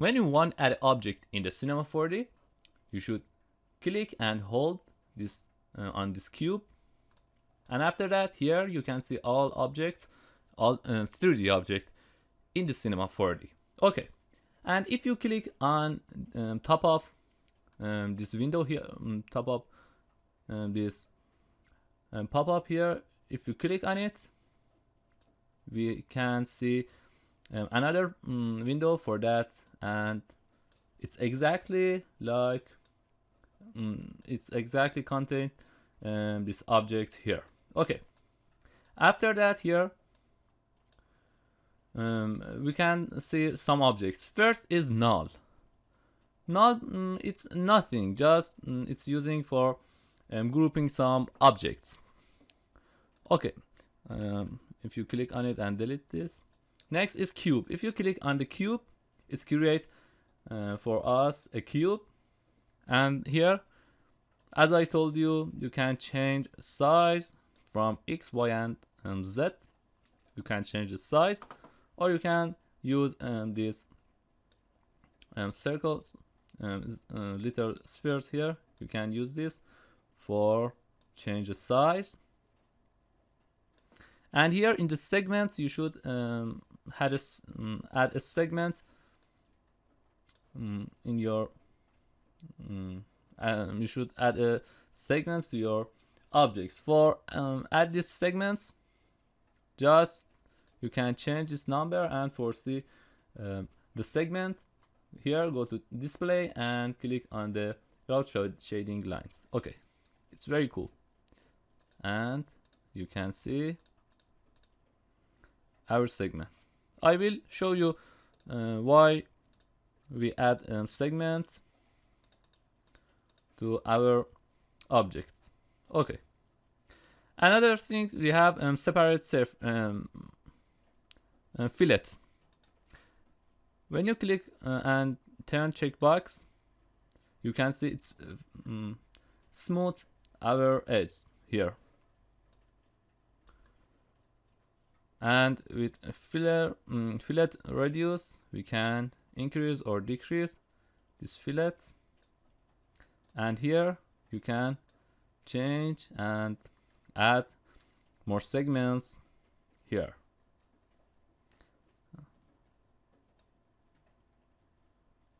when you want to add an object in the Cinema 4D, you should click and hold this on this cube, and after that here you can see all objects, all 3D object in the Cinema 4D. Okay, and if you click on top of this window here, top of this pop-up here, if you click on it, we can see another window for that, and it's exactly like it's exactly contain this object here. Okay, after that here we can see some objects. First is null. Null, it's nothing, just it's using for grouping some objects. Okay, if you click on it and delete this. Next is cube. If you click on the cube, it's create for us a cube, and here, as I told you, you can change size from X, Y, and Z. You can change the size, or you can use these circles, little spheres here. You can use this for change the size. And here in the segments, you should add a segment in your you should add a segments to your objects. For add these segments, just you can change this number, and for see the segment here, go to display and click on the route shading lines. Okay, it's very cool, and you can see our segment. I will show you why we add segments to our objects. Okay, another thing, we have separate fillet. When you click and turn checkbox, you can see it's smooth our edge here. And with fillet radius, we can increase or decrease this fillet. And here you can change and add more segments here.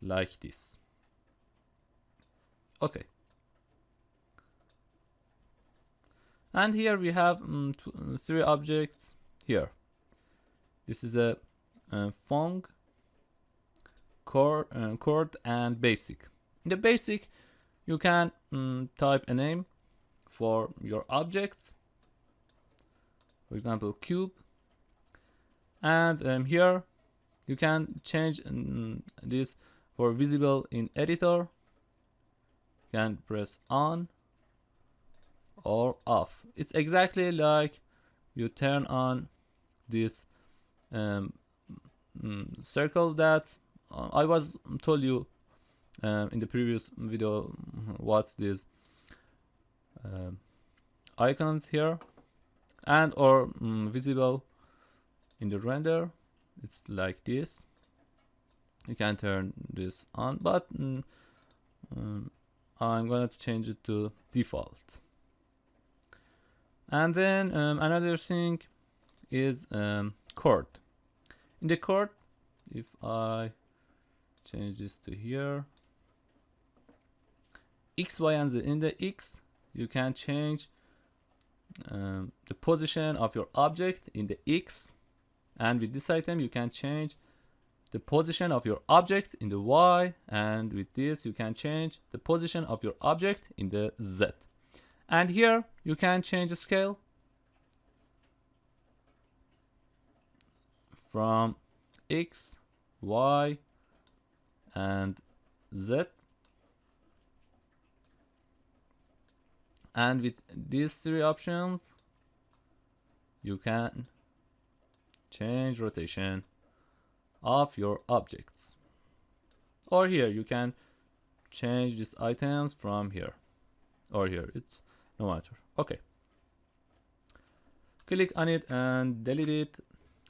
Like this. Okay. And here we have 3 objects here. This is a Fong, chord, and basic. In the basic, you can type a name for your object, for example cube, and here you can change this for visible in editor. You can press on or off. It's exactly like you turn on this circle that I was told you in the previous video. What's this icons here, and or visible in the render. It's like this. You can turn this on, but I'm going to change it to default. And then another thing is chord. In the chord, if I change this to here, X, Y, and Z. In the X, you can change the position of your object in the X, and with this item you can change the position of your object in the Y, and with this you can change the position of your object in the Z. And here you can change the scale from X, Y, and Z. And with these 3 options, you can change rotation of your objects. Or here you can change these items from here or here. It's no matter. Okay. Click on it and delete it.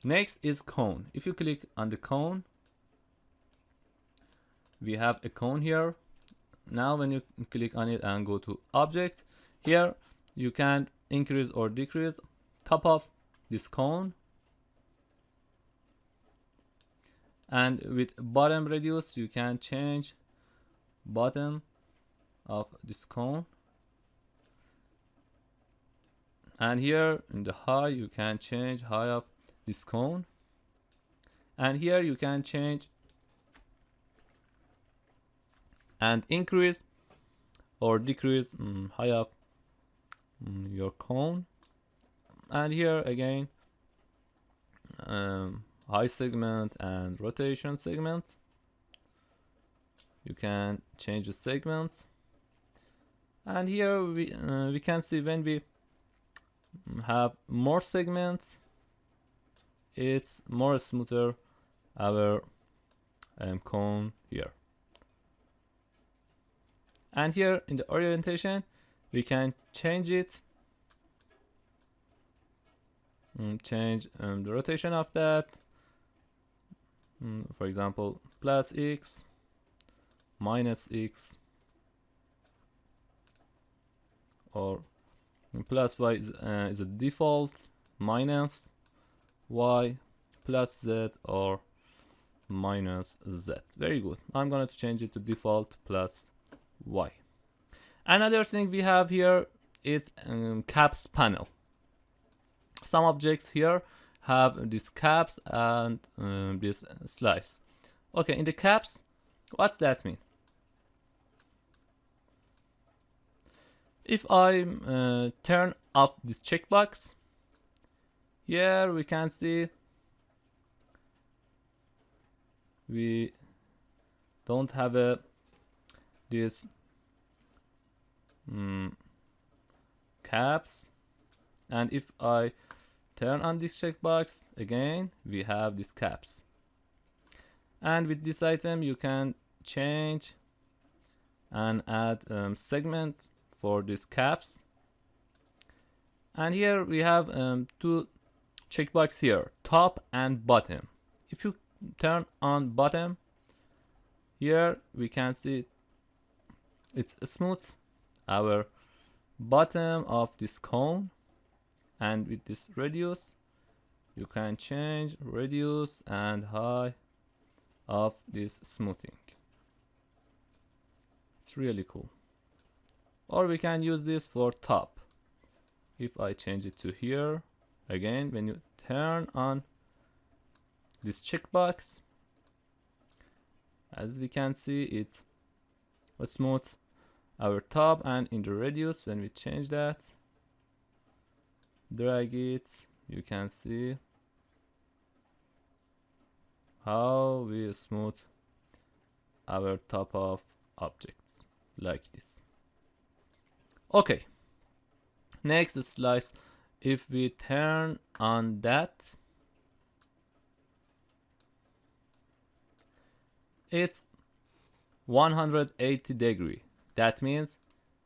Next is cone. If you click on the cone, we have a cone here. Now when you click on it and go to object, here you can increase or decrease top of this cone, and with bottom radius you can change bottom of this cone, and here in the high you can change high of this cone, and here you can change and increase or decrease high of your cone, and here again high segment and rotation segment. You can change the segment, and here we can see when we have more segments, it's more smoother our cone here. And here in the orientation we can change it, change the rotation of that, for example plus X, minus X, or plus Y is a default, minus Y, plus Z, or minus Z. Very good. I'm going to change it to default plus Y. Another thing we have here is caps panel. Some objects here have these caps and this slice. Okay, in the caps, what's that mean? If I turn off this checkbox, here we can see we don't have this caps, and if I turn on this checkbox again, we have these caps. And with this item you can change and add segment for these caps. And here we have two checkbox here, top and bottom. If you turn on bottom, here we can see it's smooth our bottom of this cone, and with this radius you can change radius and height of this smoothing. It's really cool. Or we can use this for top. If I change it to here, again when you turn on this checkbox, as we can see it was smooth our top, and in the radius when we change that, drag it, you can see how we smooth our top of objects like this. Okay, next slice. If we turn on that, it's 180 degree. That means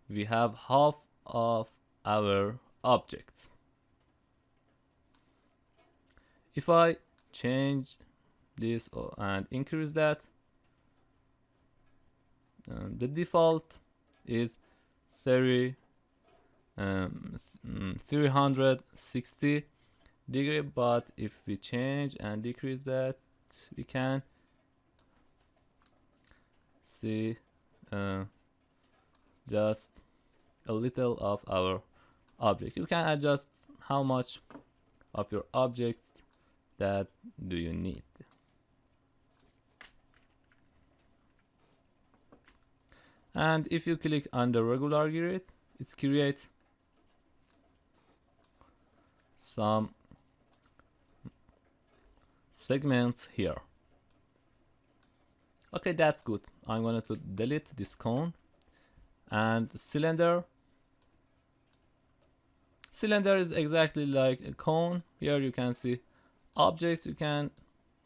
we have half of our object. If I change this and increase that, the default is 360 degree, but if we change and decrease that, we can see just a little of our object. You can adjust how much of your object that do you need. And if you click on the regular grid, it creates some segments here. Okay, that's good. I'm going to delete this cone. And cylinder is exactly like a cone. Here you can see objects. You can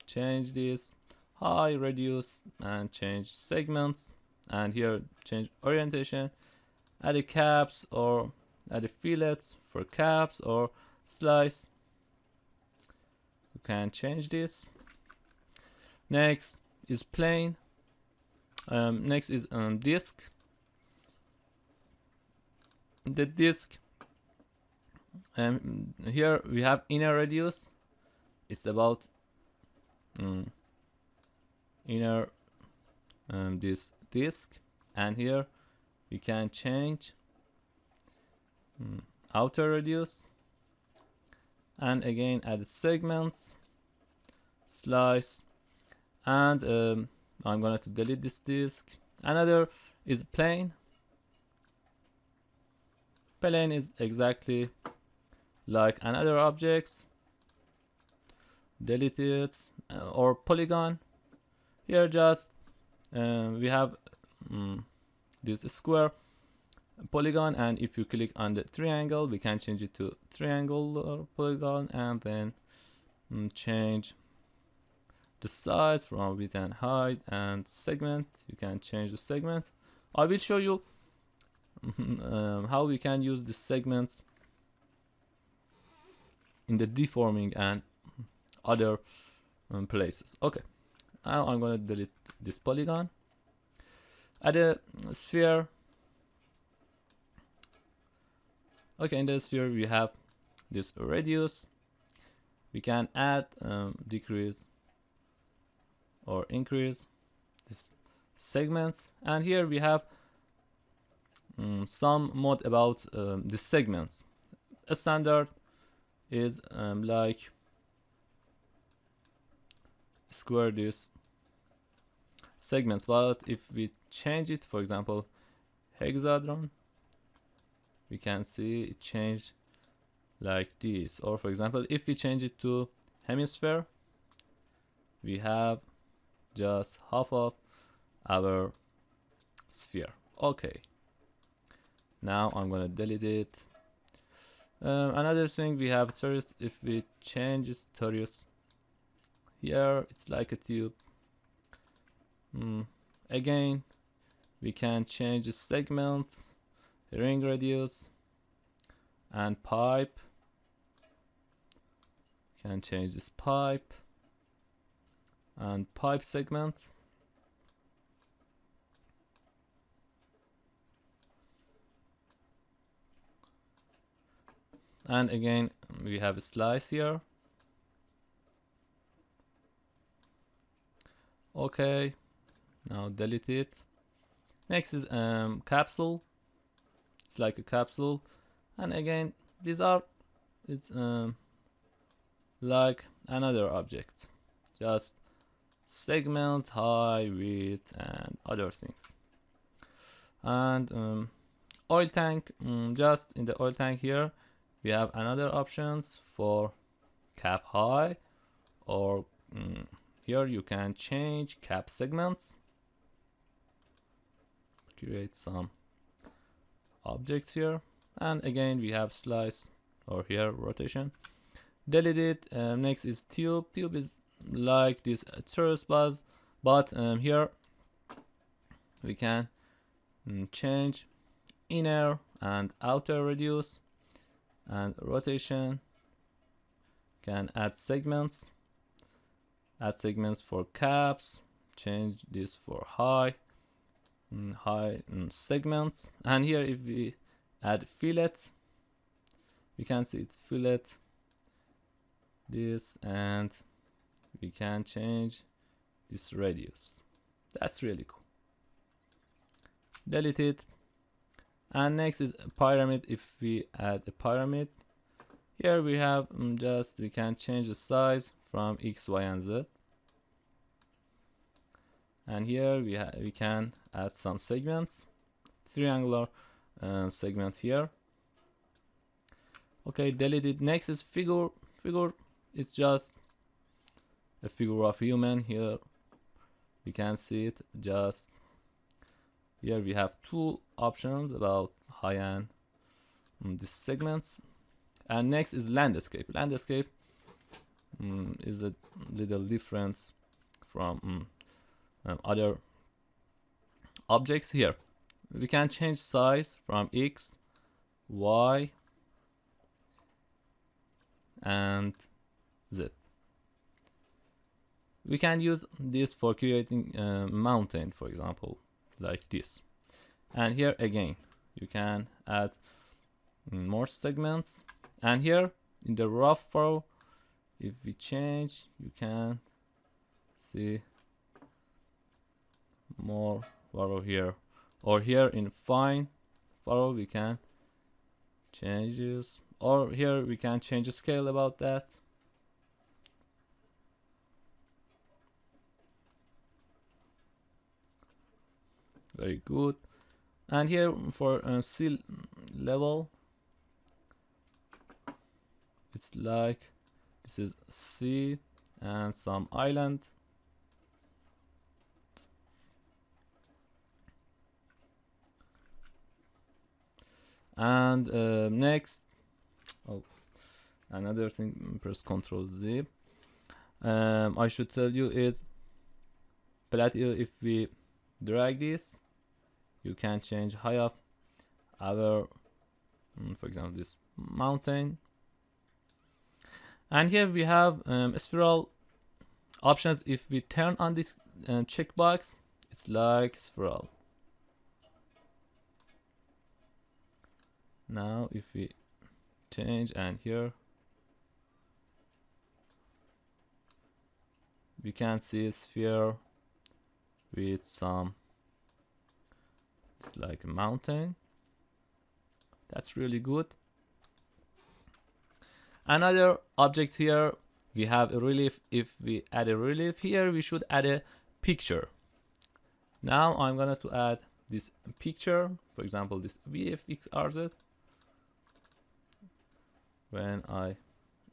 change this high, radius, and change segments, and here change orientation, add a caps or add a fillets for caps or slice. You can change this. Next is plane. Next is disk. The disk, here we have inner radius. It's about inner this disk, and here we can change outer radius, and again add segments, slice, and I'm going to delete this disk. Another is plane. Plane is exactly like another objects. Delete it. Or polygon. Here just we have this square polygon, and if you click on the triangle, we can change it to triangle or polygon, and then change the size from width and height, and segment. You can change the segment. I will show you how we can use the segments in the deforming and other places. Okay, now I'm going to delete this polygon. Add a sphere. Okay, in the sphere we have this radius. We can add, decrease, or increase this segments, and here we have some mode about the segments. A standard is like square this segments, but if we change it, for example hexagon, we can see it changed like this. Or for example, if we change it to hemisphere, we have just half of our sphere. Okay, now I'm gonna delete it. Another thing we have torus. If we change this torus, here it's like a tube. Again, we can change the segment, ring radius, and pipe. Can change this pipe and pipe segment. And again, we have a slice here. Okay, now delete it. Next is capsule. It's like a capsule, and again, these are like another object, just segment, height, width, and other things. And oil tank, just in the oil tank here we have another options for cap high, or here you can change cap segments, create some objects here, and again we have slice, or here rotation. Delete it. Next is tube. Tube is like this torus buzz, but here we can change inner and outer radius and rotation. Can add segments for caps, change this for high segments, and here if we add fillet, we can see it fillet this, and we can change this radius. That's really cool. Delete it. And next is a pyramid. If we add a pyramid, here we have we can change the size from X, Y, and Z. And here we can add some segments, triangular segment here. Okay, delete it. Next is figure. It's just a figure of human. Here we can see it. Just here we have two options about high and the segments. And next is landscape. Landscape is a little difference from other objects. Here we can change size from X, Y, and Z. we can use this for creating a mountain, for example, like this. And here again, you can add more segments. And here in the rough furrow, if we change, you can see more furrow here. Or here in fine furrow, we can change this. Or here we can change the scale about that. Very good. And here for sea level, it's like this is sea and some island. And next, another thing, press Ctrl Z. I should tell you is if we drag this, you can change height of our, for example, this mountain. And here we have spiral options. If we turn on this checkbox, it's like spiral. Now if we change, and here we can see a sphere with some, it's like a mountain. That's really good. Another object here, we have a relief. If we add a relief here, we should add a picture. Now I'm gonna to add this picture, for example, this VFXRZ. When I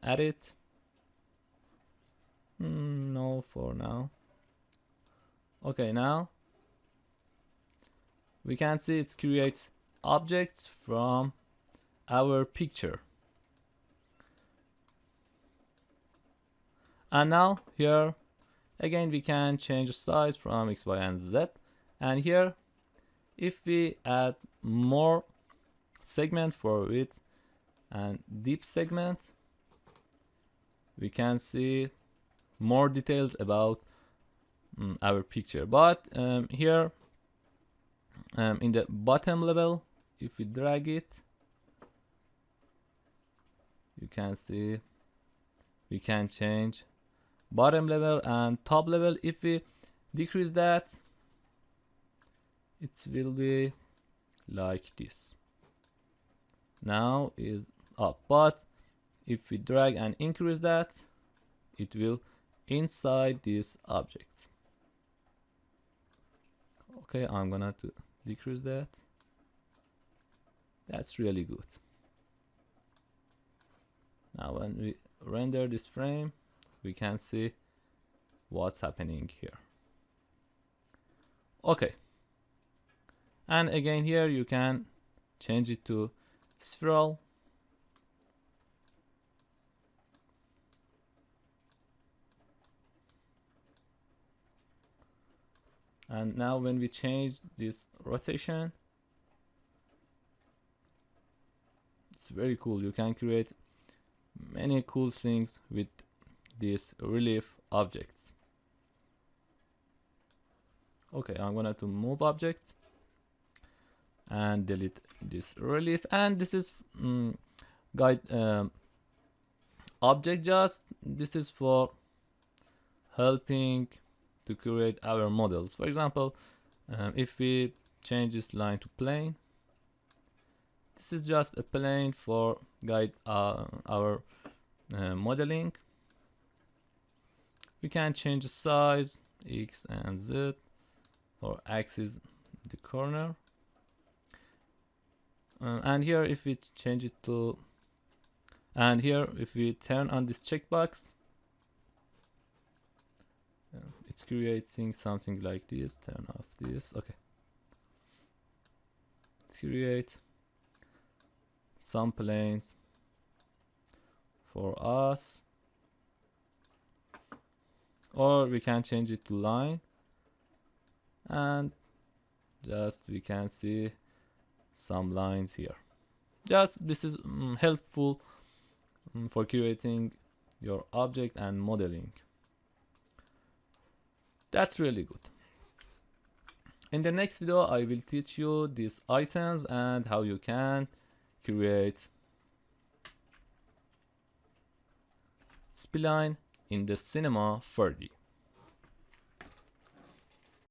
add it, no for now. Okay, now we can see it creates objects from our picture. And now here again we can change the size from X, Y, and Z. And here if we add more segment for width and deep segment, we can see more details about our picture. But here in the bottom level, if we drag it, you can see we can change bottom level and top level. If we decrease that, it will be like this. Now is up, but if we drag and increase that, it will inside this object. Okay, I'm gonna to decrease that. That's really good. Now when we render this frame, we can see what's happening here. Okay, and again here you can change it to spiral. And now when we change this rotation, it's very cool. You can create many cool things with these relief objects. Okay, I'm gonna to move objects and delete this relief. And this is guide object. Just this is for helping to create our models. For example, if we change this line to plane, this is just a plane for guide our modeling. We can change the size, X and Z, or axis the corner. And here if we change it to, and here if we turn on this checkbox, it's creating something like this. Turn off this. Okay, let's create some planes for us, or we can change it to line, and just we can see some lines here. Just this is helpful for creating your object and modeling. That's really good. In the next video, I will teach you these items and how you can create spline in the Cinema 4D.